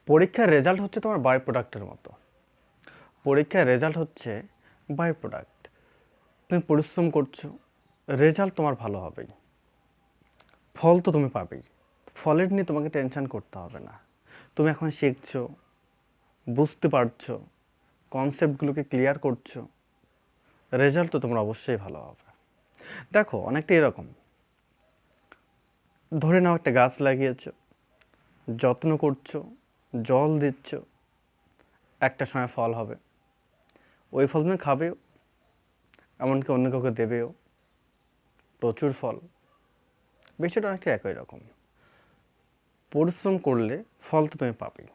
পরীক্ষার রেজাল্ট হচ্ছে তোমার বাই প্রোডাক্টের মতো। পরীক্ষার রেজাল্ট হচ্ছে বাই প্রোডাক্ট। তুমি পরিশ্রম করছো, রেজাল্ট তোমার ভালো হবেই, ফল তো তুমি পাবেই। ফলের নিয়ে তোমাকে টেনশন করতে হবে না। তুমি এখন শিখছো, বুঝতে পারছো, কনসেপ্টগুলোকে ক্লিয়ার করছো, রেজাল্ট তো তোমার অবশ্যই ভালো হবে। দেখো, অনেকটা এরকম, ধরে নাও একটা গাছ লাগিয়েছো, যত্ন করছো, জল দিচ্ছ, একটা সময় ফল হবে। ওই ফল তুমি খাবেও, এমনকি অন্য কাউকে দেবেও, প্রচুর ফল। বিষয়টা অনেকটা একই রকম। পরিশ্রম করলে ফল তো তুমি পাবেই।